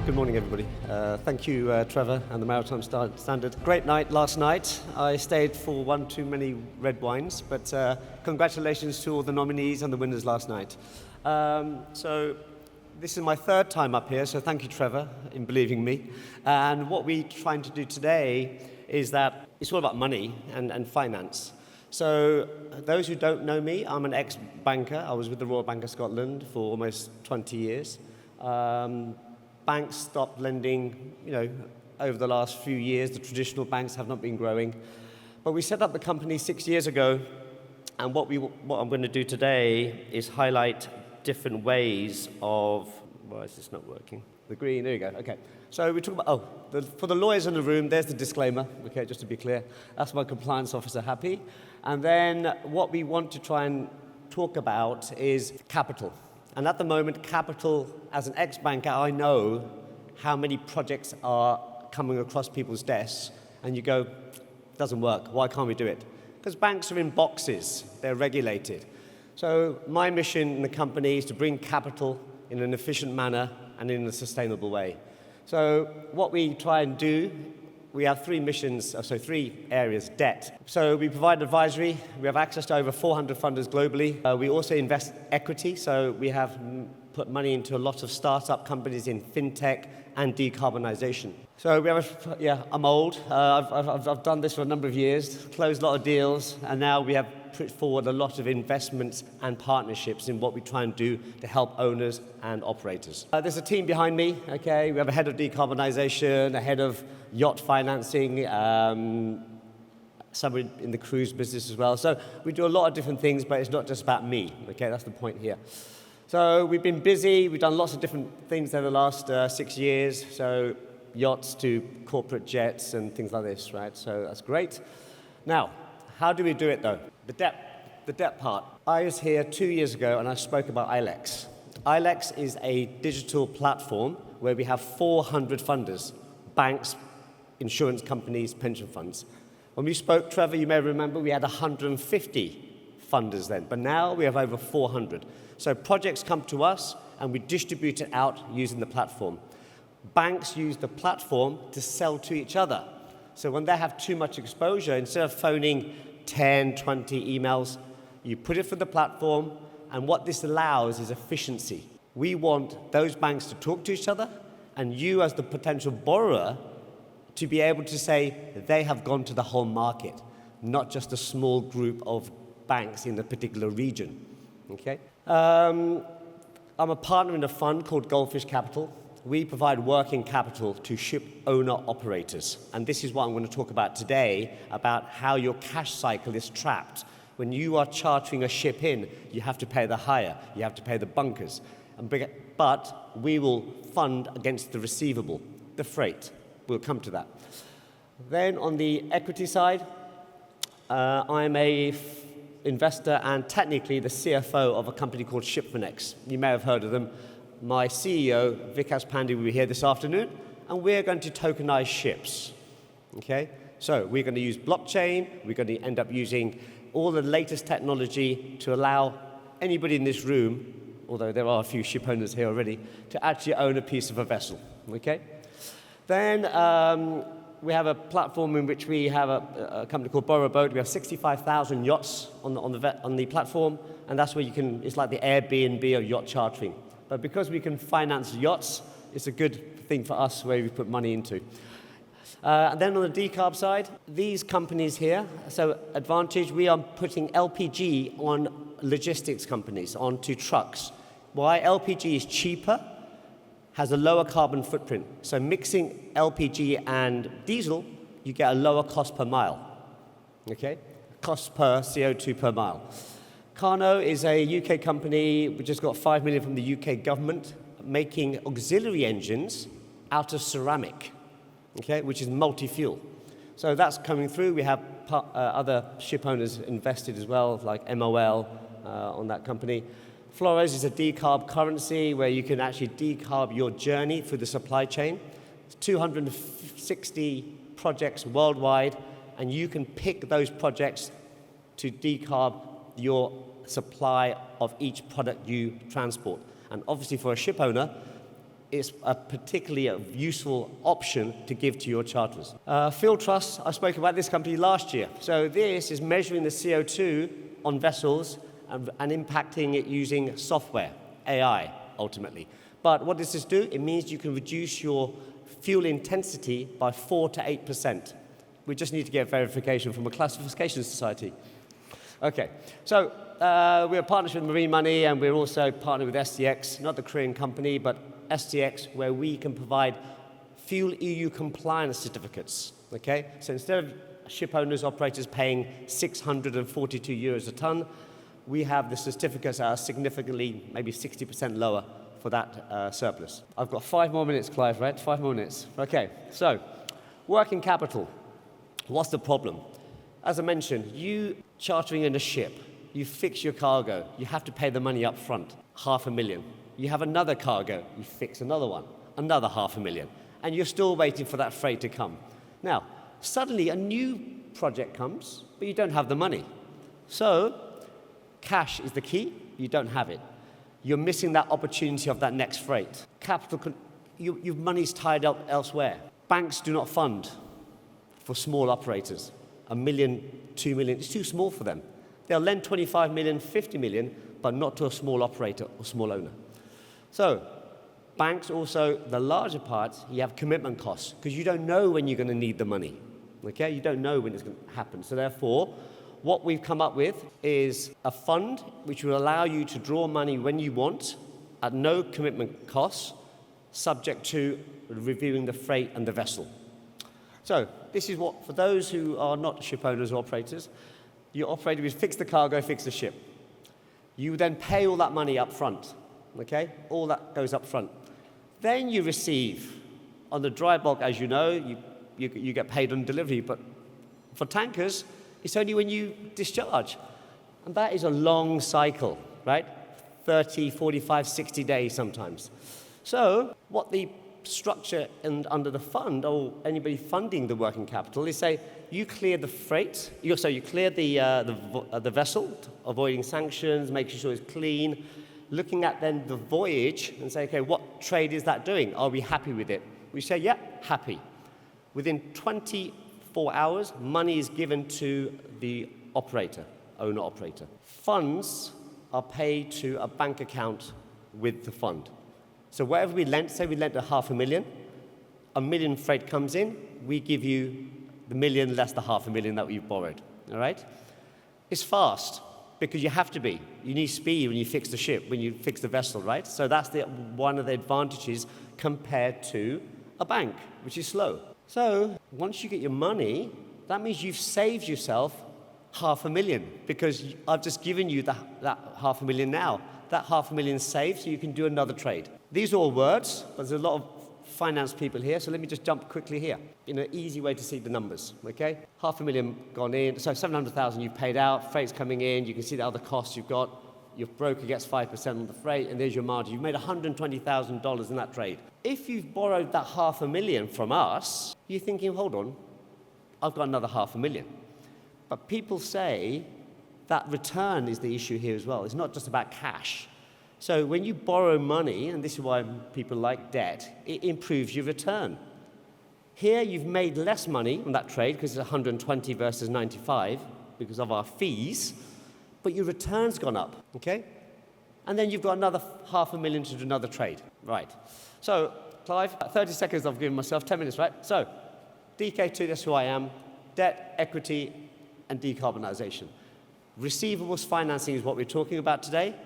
Good morning, everybody. Thank you, Trevor, and the Maritime Standard. Great night last night. I stayed for one too many red wines, but congratulations to all the nominees and the winners last night. So this is my third time up here, so thank you, Trevor, in believing me. And what we're trying to do today is that it's all about money and finance. So those who don't know me, I'm an ex-banker. I was with the Royal Bank of Scotland for almost 20 years. Banks stopped lending, over the last few years. The traditional banks have not been growing. But we set up the company 6 years ago, and what I'm going to do today is highlight different ways of, why is this not working? The green, there you go, okay. So we talk about, for the lawyers in the room, there's the disclaimer, okay, just to be clear. That's my compliance officer happy. And then what we want to try and talk about is capital. And at the moment, capital, as an ex-banker, I know how many projects are coming across people's desks, and you go, doesn't work, why can't we do it? Because banks are in boxes, they're regulated. So my mission in the company is to bring capital in an efficient manner and in a sustainable way. So what we try and do, we have three areas. Debt. So we provide advisory. We have access to over 400 funders globally. We also invest equity. So we have put money into a lot of startup companies in fintech and decarbonization. So we have, I'm old. I've done this for a number of years, closed a lot of deals, and now we have put forward a lot of investments and partnerships in what we try and do to help owners and operators. There's a team behind me, okay? We have a head of decarbonization, a head of yacht financing, somebody in the cruise business as well. So we do a lot of different things, but it's not just about me, okay? That's the point here. So we've been busy. We've done lots of different things over the last 6 years. So yachts to corporate jets and things like this, right? So that's great. Now, how do we do it, though? The debt part. I was here 2 years ago, and I spoke about ILEX. ILEX is a digital platform where we have 400 funders, banks, insurance companies, pension funds. When we spoke, Trevor, you may remember, we had 150 funders then, but now we have over 400. So projects come to us, and we distribute it out using the platform. Banks use the platform to sell to each other. So when they have too much exposure, instead of phoning 10, 20 emails, you put it through the platform, and what this allows is efficiency. We want those banks to talk to each other, and you as the potential borrower to be able to say they have gone to the whole market, not just a small group of banks in a particular region, okay? I'm a partner in a fund called Goldfish Capital. We provide working capital to ship owner-operators. And this is what I'm going to talk about today, about how your cash cycle is trapped. When you are chartering a ship in, you have to pay the hire, you have to pay the bunkers. But we will fund against the receivable, the freight. We'll come to that. Then on the equity side, I'm a investor and technically the CFO of a company called Shipfinex. You may have heard of them. My CEO, Vikas Pandey, will be here this afternoon, and we're going to tokenize ships, okay? So we're going to use blockchain. We're going to end up using all the latest technology to allow anybody in this room, although there are a few ship owners here already, to actually own a piece of a vessel, okay? Then we have a platform in which we have a company called Borrow a Boat. We have 65,000 yachts on the platform, and that's where it's like the Airbnb of yacht chartering. But because we can finance yachts, it's a good thing for us where we put money into. And then on the decarb side, these companies here, so Advantage, we are putting LPG on logistics companies, onto trucks. Why? LPG is cheaper, has a lower carbon footprint. So mixing LPG and diesel, you get a lower cost per mile, okay? Cost per CO2 per mile. Carno is a UK company which just got 5 million from the UK government, making auxiliary engines out of ceramic, okay, which is multi-fuel. So that's coming through. We have other ship owners invested as well, like MOL on that company. Flores is a decarb currency where you can actually decarb your journey through the supply chain. It's 260 projects worldwide, and you can pick those projects to decarb your supply of each product you transport. And obviously for a ship owner, it's a particularly useful option to give to your charterers. Field Trust, I spoke about this company last year. So this is measuring the CO2 on vessels and impacting it using software, AI, ultimately. But what does this do? It means you can reduce your fuel intensity by 4 to 8%. We just need to get verification from a classification society. Okay, so we're a partnership with Marine Money, and we're also partnered with STX, not the Korean company, but STX, where we can provide fuel EU compliance certificates. Okay, so instead of ship owners, operators paying 642 euros a ton, we have the certificates that are significantly, maybe 60% lower for that surplus. I've got 5 more minutes, Clive, right? 5 more minutes. Okay, so working capital. What's the problem? As I mentioned, you chartering in a ship, you fix your cargo, you have to pay the money up front, 500,000. You have another cargo, you fix another one, another 500,000, and you're still waiting for that freight to come. Now, suddenly a new project comes, but you don't have the money. So, cash is the key, you don't have it. You're missing that opportunity of that next freight. Capital, your money's tied up elsewhere. Banks do not fund for small operators. 1 million, 2 million, it's too small for them. They'll lend 25 million, 50 million, but not to a small operator or small owner. So, banks also, the larger parts, you have commitment costs, because you don't know when you're going to need the money. Okay, you don't know when it's going to happen. So therefore, what we've come up with is a fund which will allow you to draw money when you want at no commitment costs, subject to reviewing the freight and the vessel. So this is what, for those who are not ship owners or operators, your operator will fix the cargo, fix the ship. You then pay all that money up front, okay? All that goes up front. Then you receive, on the dry bulk, as you know, you get paid on delivery, but for tankers, it's only when you discharge. And that is a long cycle, right? 30, 45, 60 days sometimes. So what the structure and under the fund, or anybody funding the working capital, is say, you clear the freight, you clear the vessel, avoiding sanctions, making sure it's clean, looking at then the voyage and say, okay, what trade is that doing? Are we happy with it? We say, yeah, happy. Within 24 hours, money is given to the operator, owner-operator. Funds are paid to a bank account with the fund. So whatever we lent, say we lent 500,000, 1 million freight comes in, we give you the 1 million less the 500,000 that we've borrowed, all right? It's fast, because you have to be. You need speed when you fix the ship, when you fix the vessel, right? So that's one of the advantages compared to a bank, which is slow. So once you get your money, that means you've saved yourself 500,000, because I've just given you that 500,000 now. That 500,000 is saved, so you can do another trade. These are all words, but there's a lot of finance people here, so let me just jump quickly here in an easy way to see the numbers, okay? 500,000 gone in, so 700,000 you've paid out, freight's coming in, you can see the other costs you've got, your broker gets 5% on the freight, and there's your margin. You've made $120,000 in that trade. If you've borrowed that 500,000 from us, you're thinking, hold on, I've got another 500,000. But people say that return is the issue here as well. It's not just about cash. So when you borrow money, and this is why people like debt, it improves your return. Here you've made less money on that trade because it's 120 versus 95 because of our fees, but your return's gone up, okay? And then you've got another 500,000 to do another trade. Right. So, Clive, 30 seconds I've given myself, 10 minutes, right? So, DK2, that's who I am. Debt, equity, and decarbonization. Receivables financing is what we're talking about today.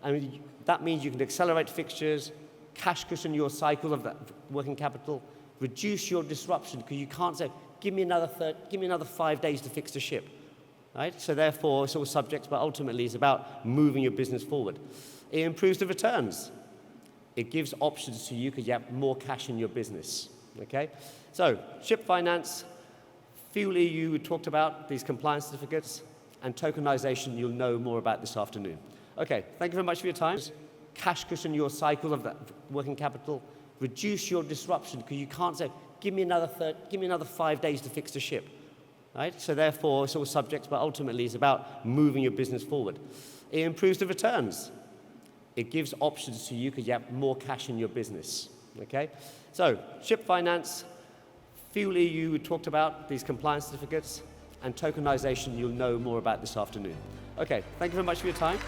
And that means you can accelerate fixtures, cash cushion your cycle of that working capital, reduce your disruption, because you can't say, give me another 5 days to fix the ship. Right? So therefore, it's all subject, but ultimately it's about moving your business forward. It improves the returns. It gives options to you because you have more cash in your business. Okay? So, ship finance, Fuel EU, we talked about, these compliance certificates, and tokenization you'll know more about this afternoon. Okay, thank you very much for your time. Cash cushion your cycle of that working capital, reduce your disruption, because you can't say, give me another 5 days to fix the ship. Right? So therefore, it's all subject, but ultimately it's about moving your business forward. It improves the returns. It gives options to you because you have more cash in your business. Okay? So, ship finance, fuel EU we talked about, these compliance certificates, and tokenization you'll know more about this afternoon. Okay, thank you very much for your time.